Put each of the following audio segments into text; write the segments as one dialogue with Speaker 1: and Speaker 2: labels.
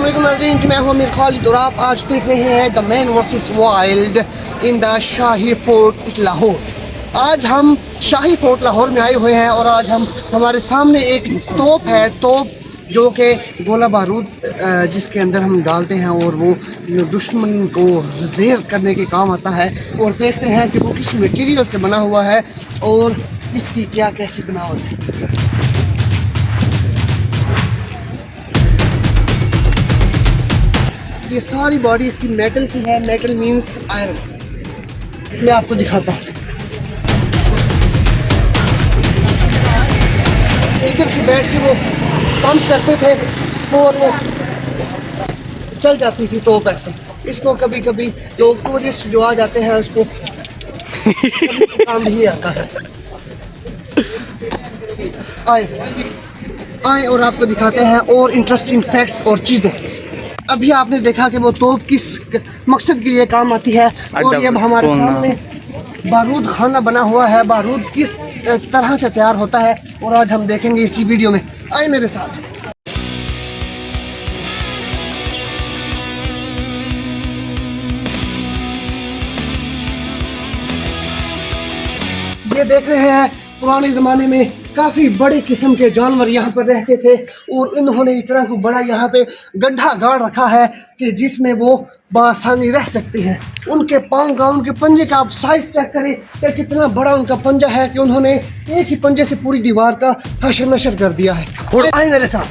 Speaker 1: अस्सलामुअलैकुम नाज़रीन, मैं हूं अमीर खालिद और आप आज देख रहे हैं the man versus wild in the shahi fort Lahore. आज हम शाही फोर्ट लाहौर में आए हुए हैं और आज हमारे सामने एक तोप है, तोप जो कि गोला बारूद जिसके अंदर हम डालते हैं और वो दुश्मन को ज़ेर करने के काम आता है। और देखते हैं कि वो किस मटेरियल से बना हुआ है और इसकी क्या कैसी बनावट है। ये सारी बॉडी इसकी मेटल की है, मेटल मींस आयरन। मैं आपको दिखाता हूँ। इधर से बैठ के वो पंप करते थे और वो चल जाती थी तोप ऐसे। इसको कभी कभी लोग टूरिस्ट जो आ जाते हैं उसको काम भी आता है। आए और आपको दिखाते हैं और इंटरेस्टिंग फैक्ट्स और चीज़ें। अभी आपने देखा कि वो तोप किस मकसद के लिए काम आती है और ये अब हमारे सामने बारूद खाना बना हुआ है। बारूद किस तरह से तैयार होता है और आज हम देखेंगे इसी वीडियो में। आए मेरे साथ। ये देख रहे हैं पुराने ज़माने में काफ़ी बड़े किस्म के जानवर यहाँ पर रहते थे और इन्होंने इतना को बड़ा यहाँ पे गड्ढा गाड़ रखा है कि जिसमें वो बआसानी रह सकते हैं। उनके पाँव का, उनके पंजे का आप साइज चेक करें कि कितना बड़ा उनका पंजा है कि उन्होंने एक ही पंजे से पूरी दीवार का हशर नशर कर दिया है। आए मेरे साथ।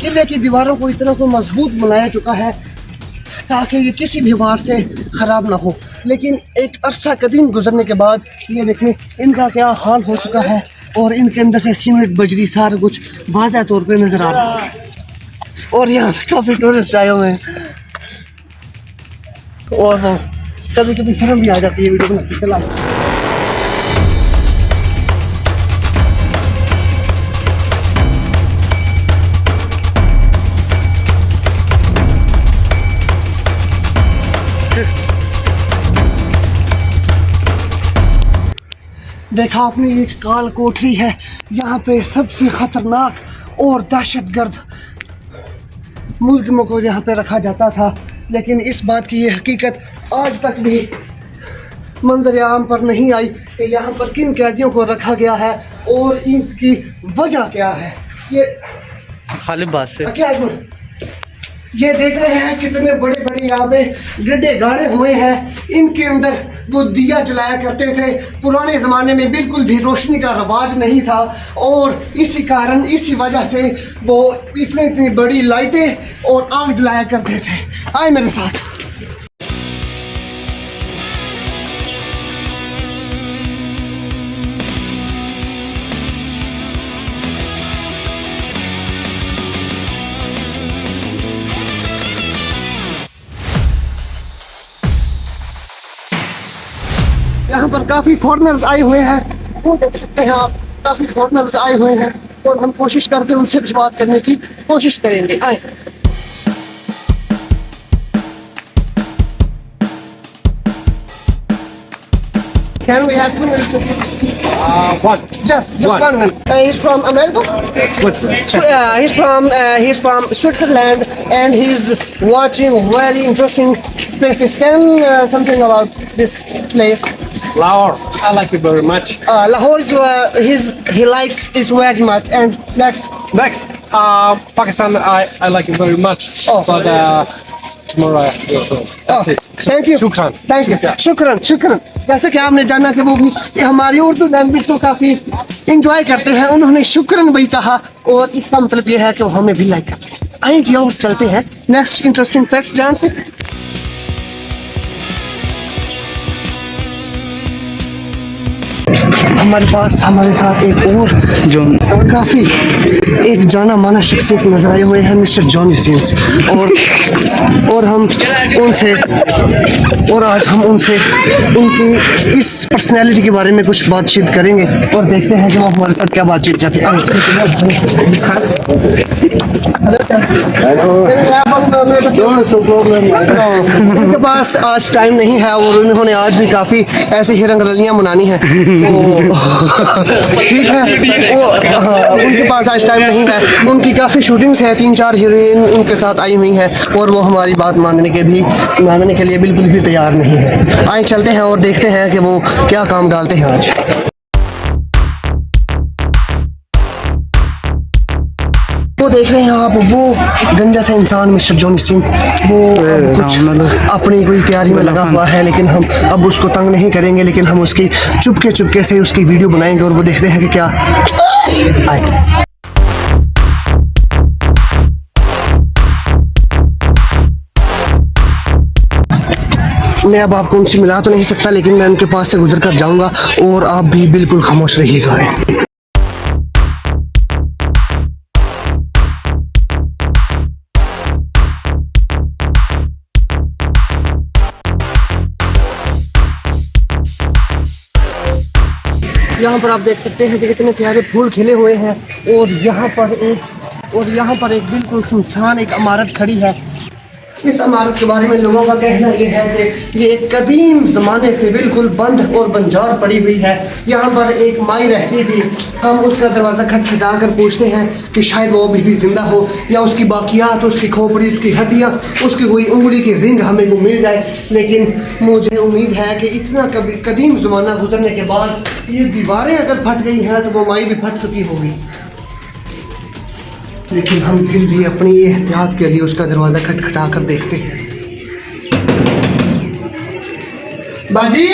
Speaker 1: किले की दीवारों को इतना को मजबूत बनाया चुका है ताकि ये किसी भी वार से ख़राब ना हो। लेकिन एक अरसा कदीम गुजरने के बाद ये देखें इनका क्या हाल हो चुका है और इनके अंदर से सीमेंट बजरी सारा कुछ वाज़ह तौर पे नज़र आ रहा है। और यहाँ पे काफ़ी टूरिस्ट आए हुए हैं और वो कभी कभी शर्म भी आ जाती है वीडियो बनाते चला। देखा आपने, ये काल कोठरी है। यहाँ पे सबसे ख़तरनाक और दहशतगर्द मुल्ज़िमों को यहाँ पे रखा जाता था। लेकिन इस बात की ये हकीकत आज तक भी मंजर आम पर नहीं आई कि यहाँ पर किन कैदियों को रखा गया है और इनकी वजह क्या है। ये
Speaker 2: खाली बात से
Speaker 1: क्या है? ये देख रहे हैं कितने बड़े बड़े यहाँ पे गड्ढे गाड़े हुए हैं। इनके अंदर वो दिया जलाया करते थे। पुराने ज़माने में बिल्कुल भी रोशनी का रवाज नहीं था और इसी कारण, इसी वजह से वो इतनी बड़ी लाइटें और आग जलाया करते थे। आए मेरे साथ। यहाँ पर काफ़ी फॉरेनर्स आए हुए हैं। वो देख सकते हैं आप, काफ़ी फॉरेनर्स आए हुए हैं और हम कोशिश करके उनसे भी बात करने की कोशिश करेंगे। आए। Can we have 2 minutes?
Speaker 2: What?
Speaker 1: Just one minute. He's from America.
Speaker 2: Switzerland.
Speaker 1: He's from Switzerland and he's watching very interesting places. Can something about this place?
Speaker 2: Lahore. I like it very much.
Speaker 1: Lahore is he likes it very much. And next,
Speaker 2: Pakistan. I like it very much.
Speaker 1: Oh.
Speaker 2: But tomorrow I have to go home. That's it.
Speaker 1: Thank you.
Speaker 2: Shukran.
Speaker 1: Thank you. शुक्रान। जैसे कि आपने जाना कि वो भी हमारी Urdu language को काफ़ी इंजॉय करते हैं। उन्होंने शुक्रान भी कहा और इसका मतलब ये है कि वो हमें भी लाइक करते हैं। आइए जी और चलते हैं नेक्स्ट इंटरेस्टिंग फैक्ट्स जानते हैं। हमारे पास हमारे साथ एक और
Speaker 3: जो
Speaker 1: काफ़ी एक जाना माना शख्सियत नजर आए हुए हैं, मिस्टर जॉनी सीन्स। और हम उनसे और आज हम उनसे उनकी इस पर्सनैलिटी के बारे में कुछ बातचीत करेंगे और देखते हैं कि वो हमारे साथ क्या बातचीत करते हैं। उनके पास आज टाइम नहीं है और उन्होंने आज भी काफ़ी ऐसे ही रंगरलियाँ मनानी हैं, तो ठीक है वो उनके पास आज टाइम नहीं है। उनकी काफ़ी शूटिंग्स हैं, 3-4 हीरोइन उनके साथ आई हुई हैं और वो हमारी बात मानने के लिए बिल्कुल भी तैयार नहीं है। आए चलते हैं और देखते हैं कि वो क्या काम डालते हैं आज। वो देख रहे हैं आप, वो गंजा सा इंसान मिस्टर जॉनी सिंह, वो कुछ अपनी कोई तैयारी में लगा हुआ है, लेकिन हम अब उसको तंग नहीं करेंगे, लेकिन हम उसकी चुपके से उसकी वीडियो बनाएंगे और वो देखते हैं कि क्या आए। मैं अब आपको उनसे मिला तो नहीं सकता, लेकिन मैं उनके पास से गुजर कर जाऊंगा और आप भी बिल्कुल खामोश रहिएगा। यहाँ पर आप देख सकते हैं कि कितने प्यारे फूल खिले हुए हैं और यहाँ पर एक बिल्कुल सुनसान एक इमारत खड़ी है। इस इमारत के बारे में लोगों का कहना ये है कि ये एक कदीम ज़माने से बिल्कुल बंद और बंजार पड़ी हुई है। यहाँ पर एक माई रहती थी, हम उसका दरवाज़ा खटखटा कर पूछते हैं कि शायद वो अभी भी ज़िंदा हो या उसकी बाकियात, उसकी खोपड़ी, उसकी हड्डियाँ, उसकी कोई उंगली की रिंग हमें को मिल जाए। लेकिन मुझे उम्मीद है कि इतना कदीम ज़माना गुजरने के बाद ये दीवारें अगर फट गई हैं तो वो माई भी फट चुकी होगी, लेकिन हम फिर भी अपनी एहतियात के लिए उसका दरवाज़ा खटखटा कर देखते हैं। बाजी,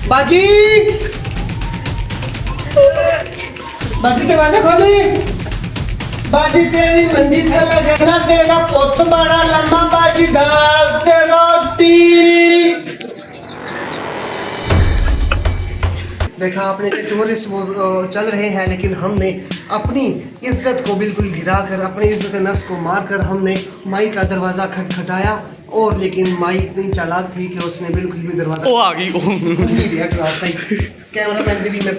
Speaker 1: बाजी, बाजी दरवाजा खोली। बाजी तेरी मंजी थे लगना, तेरा पुत बड़ा लम्बा, बाजी दाल ते रोटी। देखा आपने कि टूरिस्ट वो चल रहे हैं, लेकिन हमने अपनी इज्जत को बिल्कुल गिरा कर, अपनी इज्जत नफ्स को मार कर हमने माई का दरवाज़ा खटखटाया। और लेकिन माई इतनी चालाक थी कि उसने बिल्कुल भी दरवाज़ा
Speaker 3: वो आ गई
Speaker 1: कैमरा मैन दिल्ली में।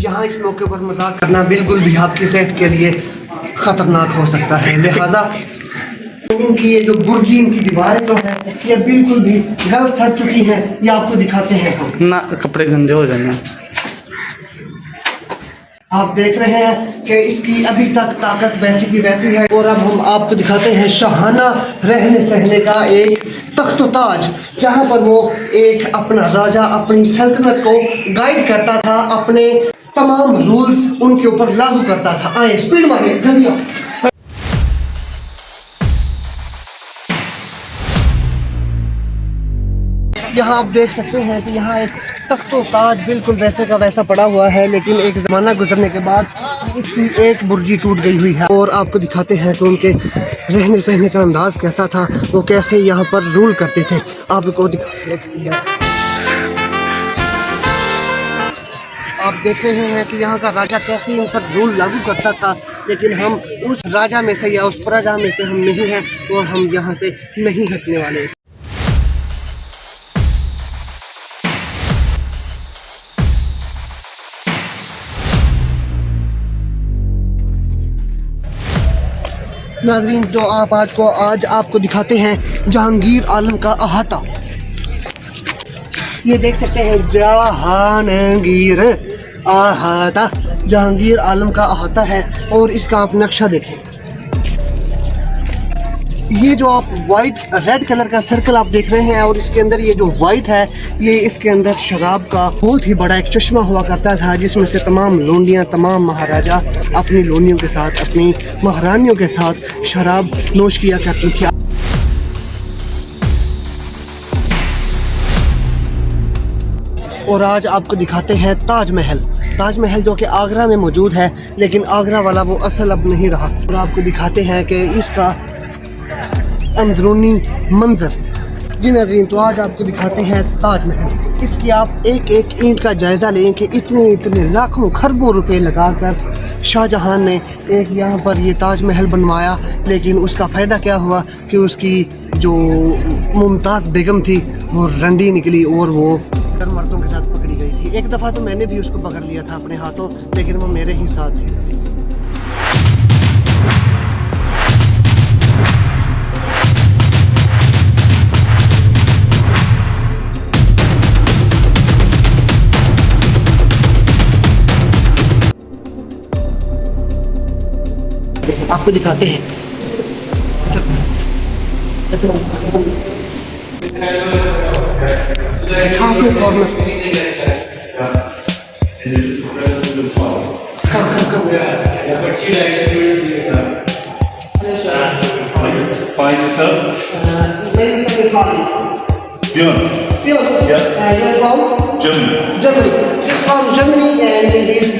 Speaker 1: यहाँ इस मौके पर मजाक करना बिल्कुल भी आपकी सेहत के लिए ख़तरनाक हो सकता है, लिहाजा इनकी ये जो बुर्जी, इनकी दीवारें जो है ये बिल्कुल भी गल सड़ चुकी हैं। ये आपको दिखाते हैं हम
Speaker 3: ना, कपड़े गंदे हो जाएंगे।
Speaker 1: आप देख रहे हैं कि इसकी अभी तक ताकत वैसी की वैसी है। और अब हम आपको दिखाते हैं शाहाना रहने सहने का एक तख्त ताज, जहाँ पर वो एक अपना राजा अपनी सल्तनत को गाइड करता था, अपने तमाम रूल्स उनके ऊपर लागू करता था। आए स्पीड मारिए जल्दी। यहाँ आप देख सकते हैं कि यहाँ एक तख्तो ताज बिल्कुल वैसे का वैसा पड़ा हुआ है, लेकिन एक ज़माना गुजरने के बाद इसकी एक बुर्जी टूट गई हुई है। और आपको दिखाते हैं कि उनके रहने सहने का अंदाज़ कैसा था, वो कैसे यहाँ पर रूल करते थे। आपको आप देख रहे हैं कि यहाँ का राजा कैसे इन पर रूल लागू करता था, लेकिन हम उस राजा में से या उस प्रजा में से हम नहीं हैं और हम यहाँ से नहीं हटने वाले। नाज़रीन, तो आज आपको दिखाते हैं जहांगीर आलम का अहाता। ये देख सकते हैं जहांगीर अहाता, जहांगीर आलम का अहाता है। और इसका आप नक्शा देखें, ये जो आप रेड कलर का सर्कल आप देख रहे हैं और इसके अंदर ये जो वाइट है, ये इसके अंदर शराब का बहुत ही बड़ा एक चश्मा हुआ करता था, जिसमें से तमाम लोंडियाँ, तमाम महाराजा अपनी लोनियों के साथ, अपनी महारानियों के साथ शराब नोश किया करती थी। और आज आपको दिखाते हैं ताजमहल। ताजमहल जो कि आगरा में मौजूद है, लेकिन आगरा वाला वो असल अब नहीं रहा। और आपको दिखाते हैं कि इसका अंदरूनी मंजर। जी नाज़रीन, तो आज आपको दिखाते हैं ताजमहल। इसकी आप एक एक ईंट का जायज़ा लें कि इतने इतने लाखों खरबों रुपए लगाकर शाहजहां ने एक यहाँ पर ये ताजमहल बनवाया, लेकिन उसका फ़ायदा क्या हुआ कि उसकी जो मुमताज़ बेगम थी वो रंडी निकली और वो मर्दों के साथ पकड़ी गई थी। एक दफ़ा तो मैंने भी उसको पकड़ लिया था अपने हाथों, लेकिन वो मेरे ही साथ थी। आपको दिखाते हैं corner.
Speaker 4: Find yourself? Björn.
Speaker 1: You're from
Speaker 4: Germany.
Speaker 1: Germany. He's from Germany and he's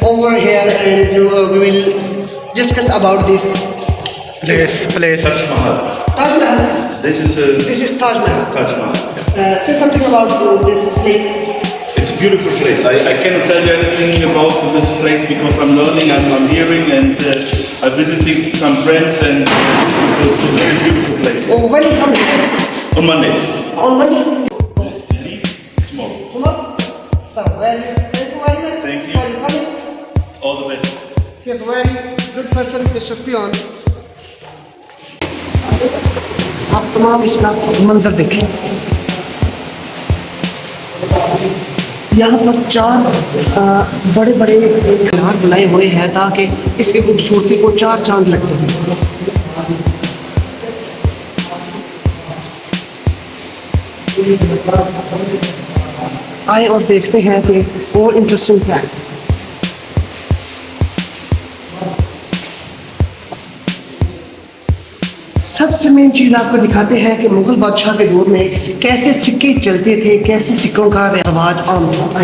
Speaker 1: over here, and we will discuss about this.
Speaker 3: Place.
Speaker 4: Taj Mahal.
Speaker 1: Taj Mahal.
Speaker 4: This is
Speaker 1: Taj Mahal.
Speaker 4: Taj Mahal.
Speaker 1: Say something about this place.
Speaker 4: It's a beautiful place. I cannot tell you anything about this place because I'm learning, I'm hearing, and I'm visiting some friends, and it's a very beautiful place.
Speaker 1: Oh, when you come here?
Speaker 4: On Monday.
Speaker 1: On Monday?
Speaker 4: Leave tomorrow.
Speaker 1: Tomorrow? So, thank you very much.
Speaker 4: Thank you.
Speaker 1: For your coming.
Speaker 4: All the best.
Speaker 1: He's a very good person, Mr. Pion. आप तमाम इसका मंजर देखें। यहाँ पर 4 बड़े बड़े मीनार बनाए हुए हैं ताकि इसकी खूबसूरती को 4 चांद लगते हैं। आए और देखते हैं कि और इंटरेस्टिंग फैक्ट्स। सबसे मेन चीज़ आपको दिखाते हैं कि मुग़ल बादशाह के दौर में कैसे सिक्के चलते थे, कैसे सिक्कों का रिवाज आम था।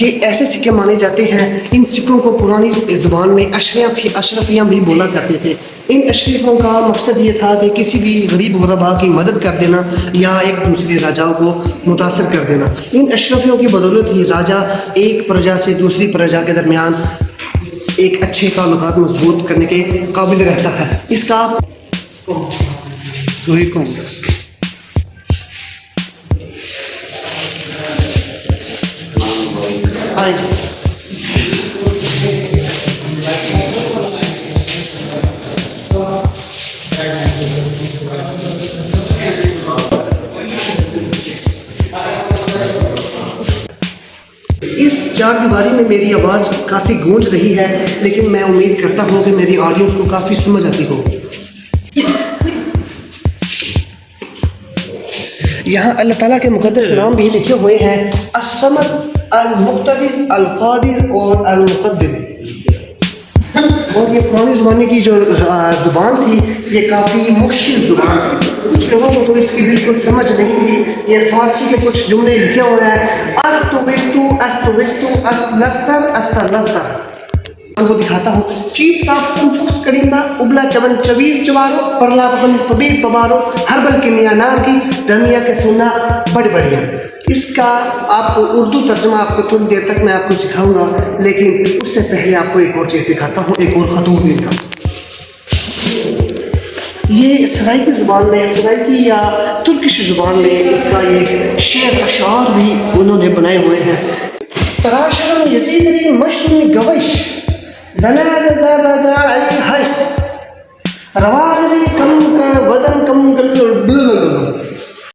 Speaker 1: ये ऐसे सिक्के माने जाते हैं, इन सिक्कों को पुरानी ज़ुबान में अशरफियाँ भी बोला करते थे। इन अशरफों का मकसद ये था कि किसी भी गरीब गुरबा की मदद कर देना या एक दूसरे राजाओं को मुतासर कर देना। इन अशरफियों की बदौलत ही राजा एक प्रजा से दूसरी प्रजा के दरमियान एक अच्छे ताल्लुकात मजबूत करने के काबिल रहता है। इसका
Speaker 3: वही कौन
Speaker 1: इस चारदीवारी में मेरी आवाज़ काफ़ी गूंज रही है, लेकिन मैं उम्मीद करता हूँ कि मेरी ऑडियंस को काफ़ी समझ आती हो। यहाँ अल्लाह ताला के मुक़द्दस नाम भी लिखे हुए हैं, अस-समद, अल-मुक़्तदिर, अल-क़ादिर और अल-मुक़द्दिर। और ये पुरानी ज़माने की जो ज़ुबान थी, ये काफ़ी मुश्किल ज़ुबान थी। कुछ लोगों को तो इसकी बिल्कुल समझ नहीं थी। ये फ़ारसी के कुछ जुमले लिखे हुए हैं, अस्तु वस्तु अस्तलस्तर अस्तलस्तर। वो दिखाता हूँ। चीप ताफ्तुन पुख्त करीमा उबला चवन चवीर चवारो परला पवन पबीर पवारो हरबल के मियाँ नार की धनिया के सुना बड़ बढ़िया। इसका आपको उर्दू तर्जमा आपको थोड़ी देर तक मैं आपको सिखाऊंगा, लेकिन उससे पहले आपको एक और चीज़ दिखाता हूँ, एक और खतूत इनका। ये सराइकी ज़ुबान में, सराइकी या तुर्किश ज़ुबान में इसका एक शेर अशार भी उन्होंने बनाए हुए हैं। तराशर यजीदी मशकुनी गवश ज़नाद ज़ाबदाई हस्त रवाज़ी कम का वज़न कम गल